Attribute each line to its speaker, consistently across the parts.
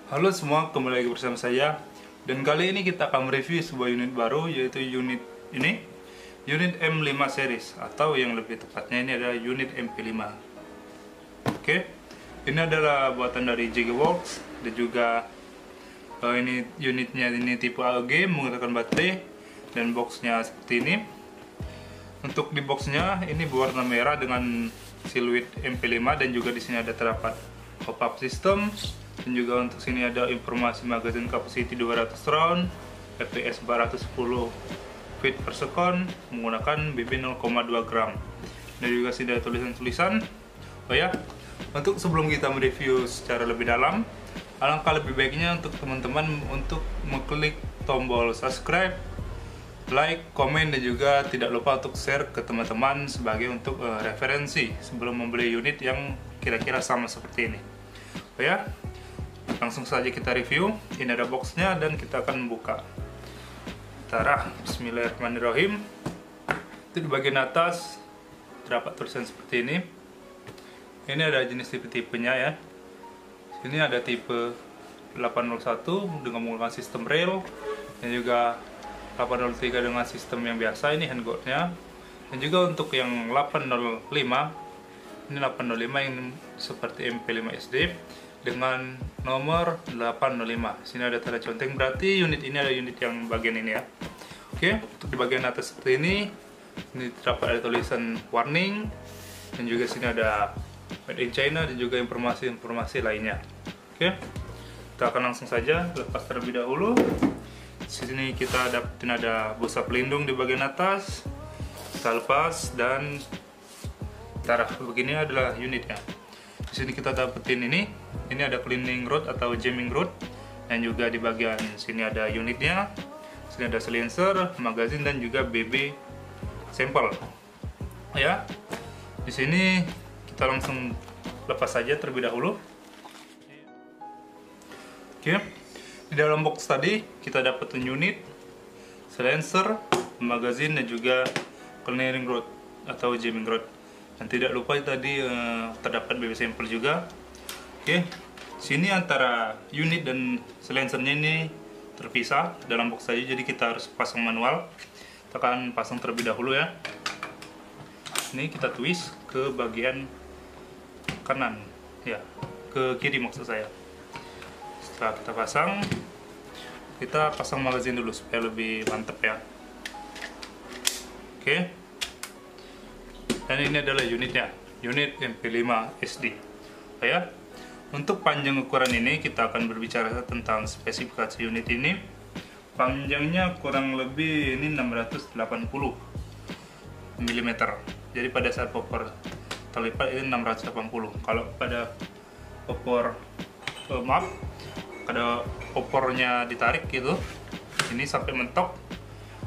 Speaker 1: Halo semua, kembali lagi bersama saya. Dan kali ini kita akan mereview sebuah unit baru, yaitu unit ini, unit M5 series, atau yang lebih tepatnya ini adalah unit MP5. Oke, ini adalah buatan dari Gigaworks, dan juga ini unitnya ini tipe AEG menggunakan baterai, dan boxnya seperti ini. Untuk di boxnya ini berwarna merah dengan siluet MP5, dan juga di sini ada terdapat pop-up system. Dan juga untuk sini ada informasi magazine capacity 200 round, fps 410 feet per second, menggunakan BB 0,2 gram. Dan juga sini ada tulisan-tulisan. Oh ya, untuk sebelum kita mereview secara lebih dalam, alangkah lebih baiknya untuk teman-teman untuk mengklik tombol subscribe, like, komen, dan juga tidak lupa untuk share ke teman-teman sebagai untuk referensi sebelum membeli unit yang kira-kira sama seperti ini. Oh ya, langsung saja kita review. Ini ada boxnya dan kita akan membuka. Bismillahirrahmanirrahim. Itu di bagian atas terdapat tulisan seperti ini. Ini ada jenis tipe-tipenya ya. Sini ada tipe 801 dengan menggunakan sistem rail, dan juga 803 dengan sistem yang biasa, ini handguardnya. Dan juga untuk yang 805, ini 805 yang seperti MP5 SD dengan nomor 805. Sini ada tanda conteng, berarti unit ini ada unit yang bagian ini ya. Oke, untuk di bagian atas seperti ini terdapat ada tulisan warning, dan juga sini ada made in China dan juga informasi-informasi lainnya. Oke, kita akan langsung saja lepas terlebih dahulu. Di sini kita dapetin ada busa pelindung di bagian atas. Kita lepas dan begini adalah unitnya. Di sini kita dapetin ini ada cleaning rod atau jamming rod, dan juga di bagian sini ada unitnya. Sini ada silencer, magazine, dan juga BB sampel. Ya, di sini kita langsung lepas saja terlebih dahulu. Oke, di dalam box tadi kita dapetin unit, silencer, magazine, dan juga cleaning rod atau jamming rod. Dan tidak lupa tadi terdapat BB sampel juga. Oke, sini antara unit dan silencernya ini terpisah dalam box saja, jadi kita harus pasang manual. Kita akan pasang terlebih dahulu ya. Ini kita twist ke bagian kanan, ya, ke kiri maksud saya. Setelah kita pasang magazine dulu supaya lebih mantap ya. Oke. Dan ini adalah unitnya, unit MP5 SD. Ya, untuk panjang ukuran ini kita akan berbicara tentang spesifikasi unit ini. Panjangnya kurang lebih ini 680 mm. Jadi pada saat popor terlipat ini 680. Kalau pada popor kalau popornya ditarik gitu, ini sampai mentok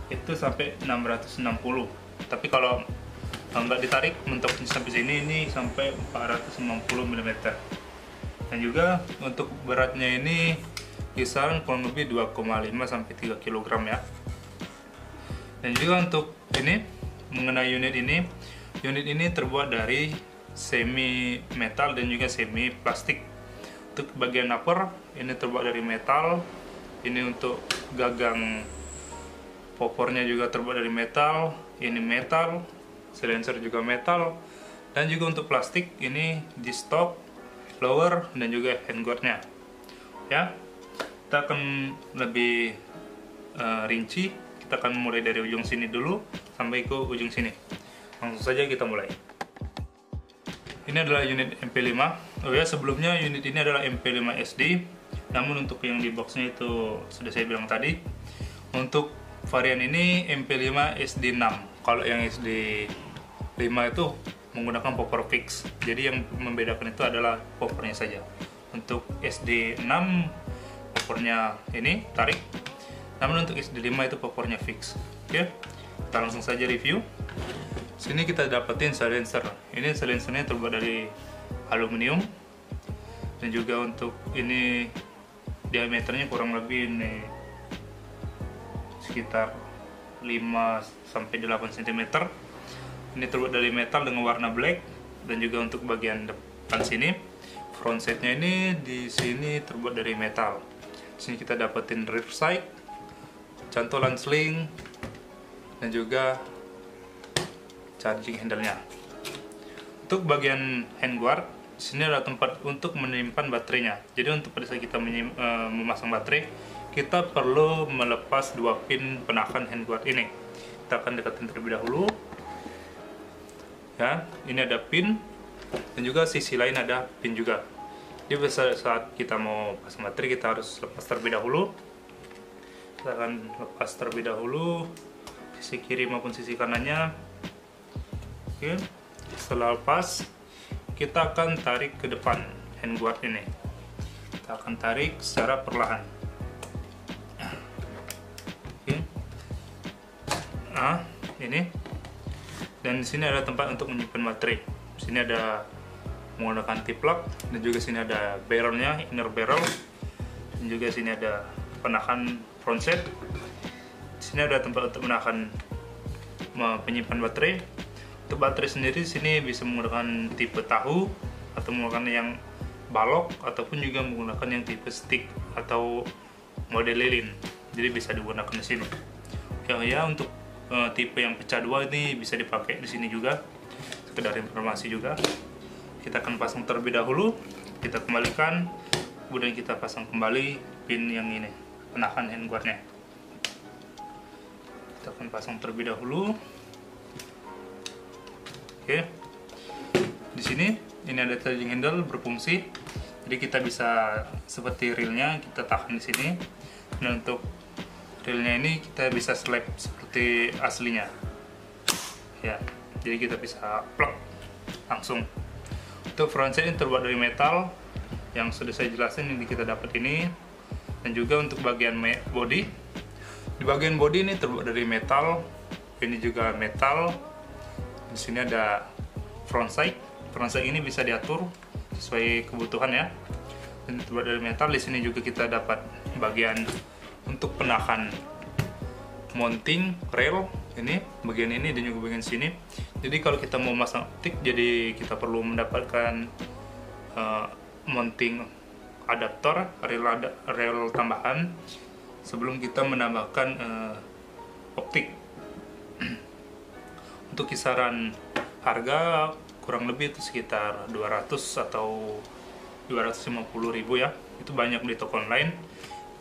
Speaker 1: itu sampai 660. Tapi kalau nggak ditarik mentoknya sampai sini, ini sampai 490 mm. Dan juga untuk beratnya ini kisaran kurang lebih 2,5 sampai 3 kg ya. Dan juga untuk ini mengenai unit ini terbuat dari semi metal dan juga semi plastik. Untuk bagian upper ini terbuat dari metal. Ini untuk gagang popornya juga terbuat dari metal. Ini metal, silencer juga metal, dan juga untuk plastik ini di stop, lower, dan juga handguardnya. Ya, kita akan lebih rinci. Kita akan mulai dari ujung sini dulu sampai ke ujung sini. Langsung saja kita mulai. Ini adalah unit MP5. Oh ya, sebelumnya unit ini adalah MP5 SD. Namun untuk yang di boxnya itu sudah saya bilang tadi. Untuk varian ini MP5 SD6. Kalau yang SD5 itu menggunakan popor fix. Jadi yang membedakan itu adalah popornya saja. Untuk SD6 popornya ini tarik. Namun untuk SD5 itu popornya fix. Oke, kita langsung saja review. Sini kita dapetin silencer. Ini silencernya terbuat dari aluminium. Dan juga untuk ini diameternya kurang lebih ini sekitar 5-8 cm. Ini terbuat dari metal dengan warna black. Dan juga untuk bagian depan sini frontsetnya ini di sini terbuat dari metal. Di sini kita dapetin rear sight, cantolan sling, dan juga charging handle-nya. Untuk bagian handguard, di sini ada tempat untuk menyimpan baterainya. Jadi untuk pada saat kita memasang baterai, kita perlu melepas dua pin penahan handguard ini. Kita akan dekatin terlebih dahulu. Ya, ini ada pin, dan juga sisi lain ada pin juga. Jadi saat kita mau pasang baterai, kita harus lepas terlebih dahulu. Kita akan lepas terlebih dahulu sisi kiri maupun sisi kanannya. Oke, setelah lepas, kita akan tarik ke depan handguard ini. Kita akan tarik secara perlahan. Oke. Nah, ini. Dan di sini ada tempat untuk menyimpan baterai. Di sini ada menggunakan T-plug, dan juga sini ada barrelnya, inner barrel, dan juga sini ada penahan frontset. Di sini ada tempat untuk menahan penyimpan baterai. Untuk baterai sendiri di sini bisa menggunakan tipe tahu atau menggunakan yang balok, ataupun juga menggunakan yang tipe stick atau model lilin. Jadi bisa digunakan di sini. Ya, untuk tipe yang pecah dua ini bisa dipakai di sini juga. Sekedar informasi juga. Kita akan pasang terlebih dahulu, kita kembalikan, kemudian kita pasang kembali pin yang ini, penahan handguardnya. Kita akan pasang terlebih dahulu. Oke, di sini ini ada charging handle berfungsi, jadi kita bisa seperti reelnya kita tahan di sini. Dan untuk reelnya ini kita bisa slap seperti aslinya. Ya, jadi kita bisa plug langsung. Untuk frontset ini terbuat dari metal yang sudah saya jelasin, ini kita dapat ini. Dan juga untuk bagian body, di bagian body ini terbuat dari metal, ini juga metal. Di sini ada frontsight. Frontsight ini bisa diatur sesuai kebutuhan ya. Dan terbuat dari metal. Di sini juga kita dapat bagian untuk penahan mounting rail, ini bagian ini dan juga bagian sini. Jadi kalau kita mau masang optik, jadi kita perlu mendapatkan mounting adaptor rail tambahan sebelum kita menambahkan optik. Untuk kisaran harga kurang lebih itu sekitar 200 atau 250.000 ya. Itu banyak di toko online.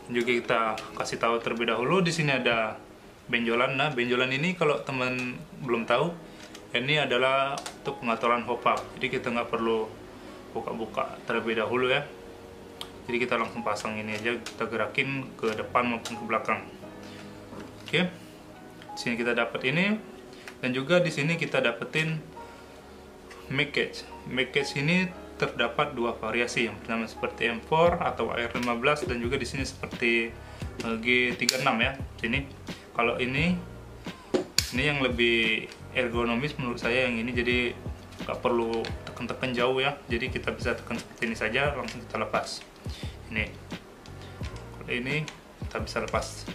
Speaker 1: Dan juga kita kasih tahu terlebih dahulu, di sini ada benjolan. Nah, benjolan ini kalau teman belum tahu, ini adalah untuk pengaturan hop up. Jadi kita nggak perlu buka-buka terlebih dahulu ya. Jadi kita langsung pasang ini aja, kita gerakin ke depan maupun ke belakang. Oke, di sini kita dapat ini. Dan juga di sini kita dapetin mag gauge. Mag gauge ini terdapat dua variasi. Yang pertama seperti M4 atau AR15, dan juga di sini seperti G36 ya. Sini kalau ini yang lebih ergonomis menurut saya yang ini, jadi nggak perlu tekan-tekan jauh ya. Jadi kita bisa tekan seperti ini saja, langsung kita lepas. Ini kalau ini kita bisa lepas.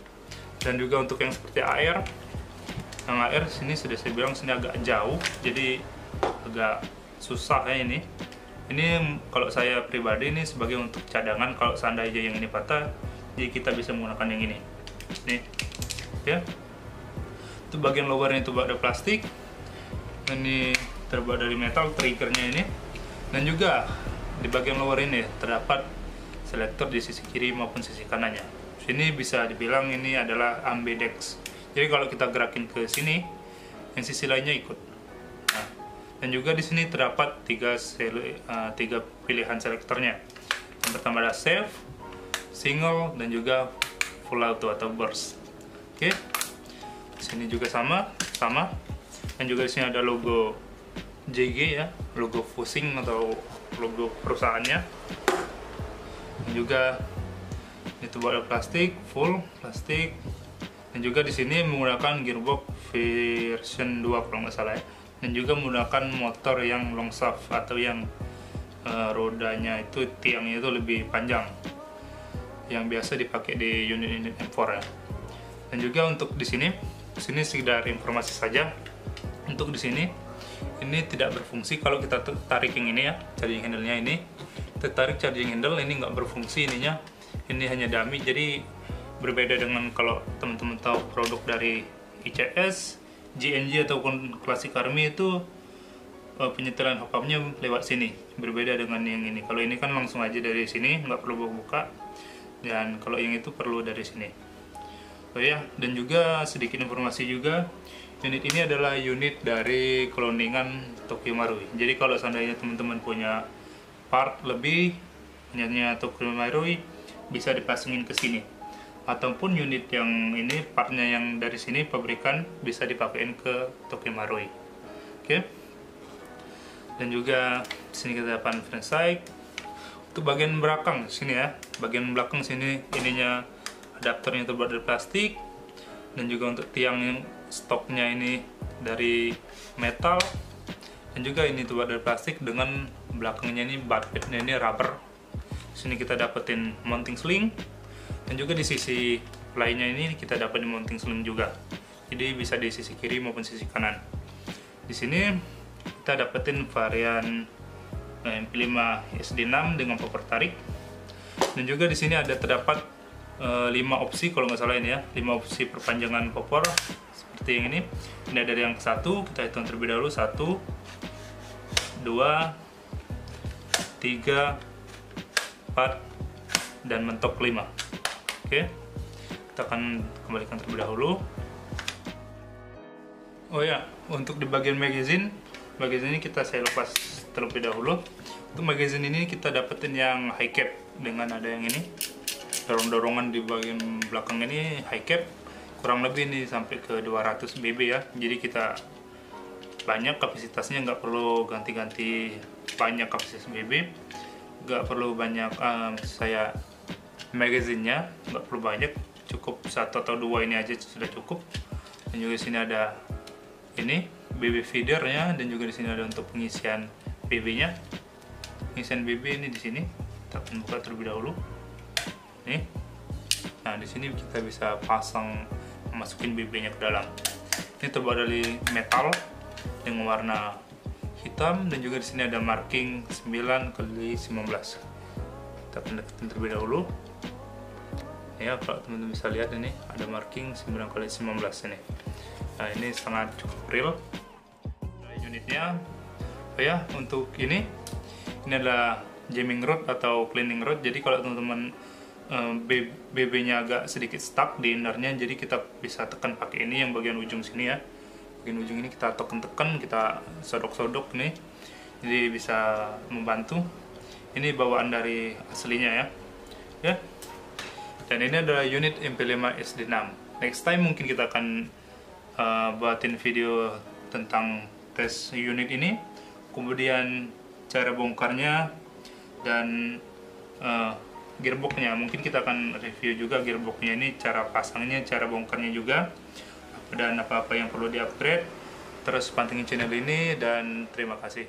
Speaker 1: Dan juga untuk yang seperti AR, yang AR sini sudah saya bilang sini agak jauh, jadi agak susah ya ini. Ini kalau saya pribadi ini sebagai untuk cadangan kalau seandainya yang ini patah, jadi kita bisa menggunakan yang ini. Nih, ya. Itu bagian lowernya itu ada plastik. Ini terbuat dari metal, triggernya ini. Dan juga di bagian lower ini terdapat selektor di sisi kiri maupun sisi kanannya. Sini bisa dibilang ini adalah ambidex. Jadi kalau kita gerakin ke sini, yang sisi lainnya ikut. Nah, dan juga di sini terdapat tiga pilihan selektornya. Yang pertama ada safe, single, dan juga full auto atau burst. Oke, di sini juga sama. Dan juga di sini ada logo JG ya, logo Fusing atau logo perusahaannya. Dan juga itu buat plastik, full plastik. Dan juga di sini menggunakan gearbox version 2 kalau nggak salah ya. Dan juga menggunakan motor yang long shaft atau yang rodanya itu tiangnya itu lebih panjang, yang biasa dipakai di unit-unit M4 ya. Dan juga untuk di sini sekedar informasi saja. Untuk di sini ini tidak berfungsi kalau kita tarik yang ini ya, charging handle-nya ini. tertarik charging handle. Ini nggak berfungsi ininya, ini hanya dummy. Jadi berbeda dengan kalau teman-teman tahu produk dari ICS, GNG ataupun Classic Army itu penyetelan hookupnya lewat sini, berbeda dengan yang ini. Kalau ini kan langsung aja dari sini, nggak perlu buka, dan kalau yang itu perlu dari sini. Oh ya, dan juga sedikit informasi juga, unit ini adalah unit dari cloningan Tokyo Marui. Jadi kalau seandainya teman-teman punya part lebih punyanya Tokyo Marui, bisa dipasangin ke sini, ataupun unit yang ini partnya yang dari sini pabrikan bisa dipakein ke Tokyo Marui. Oke. Dan juga sini kita dapat fansite. Untuk bagian belakang sini ya, bagian belakang sini ininya adapternya terbuat dari plastik, dan juga untuk tiang yang stoknya ini dari metal, dan juga ini terbuat dari plastik dengan belakangnya ini butt padnya ini rubber. Sini kita dapetin mounting sling, dan juga di sisi lainnya ini kita dapat di mounting sling juga. Jadi bisa di sisi kiri maupun sisi kanan. Di sini kita dapetin varian MP5 SD6 dengan popor tarik, dan juga di sini ada terdapat 5 opsi kalau nggak salah ini ya, 5 opsi perpanjangan popor seperti yang ini. Ini dari yang ke-1, kita hitung terlebih dahulu, 1, 2, 3, 4, dan mentok 5. Oke, kita akan kembalikan terlebih dahulu. Oh ya, untuk di bagian magazine ini saya lepas terlebih dahulu. Untuk magazine ini kita dapetin yang high cap dengan ada yang ini dorong-dorongan di bagian belakang ini high cap, kurang lebih ini sampai ke 200 BB ya. Jadi kita banyak kapasitasnya, nggak perlu ganti-ganti banyak kapasitas BB, nggak perlu banyak saya magazinnya nggak perlu banyak, cukup 1 atau 2 ini aja sudah cukup. Dan juga di sini ada ini BB feedernya, dan juga di sini ada untuk pengisian BB-nya. Pengisian BB ini di sini kita akan buka terlebih dahulu. Nih, nah di sini kita bisa pasang, masukin BB-nya ke dalam. Ini terbuat dari metal dengan warna hitam, dan juga di sini ada marking 9x19. Kita akan deketin terlebih dahulu. Ya, kalau teman-teman bisa lihat ini ada marking 9x19 ini. Nah, ini sangat cukup real unitnya. Oh ya, untuk ini adalah jamming rod atau cleaning rod. Jadi kalau teman-teman BB-nya agak sedikit stuck di innernya, jadi kita bisa tekan pakai ini yang bagian ujung sini ya. Bagian ujung ini kita tekan-tekan, kita sodok-sodok nih. Jadi bisa membantu. Ini bawaan dari aslinya ya. Ya. Dan ini adalah unit MP5 SD6. Next time mungkin kita akan buatin video tentang tes unit ini, kemudian cara bongkarnya, dan gearboxnya. Mungkin kita akan review juga gearboxnya ini, cara pasangnya, cara bongkarnya juga, dan apa-apa yang perlu di-upgrade. Terus pantengin channel ini, dan terima kasih.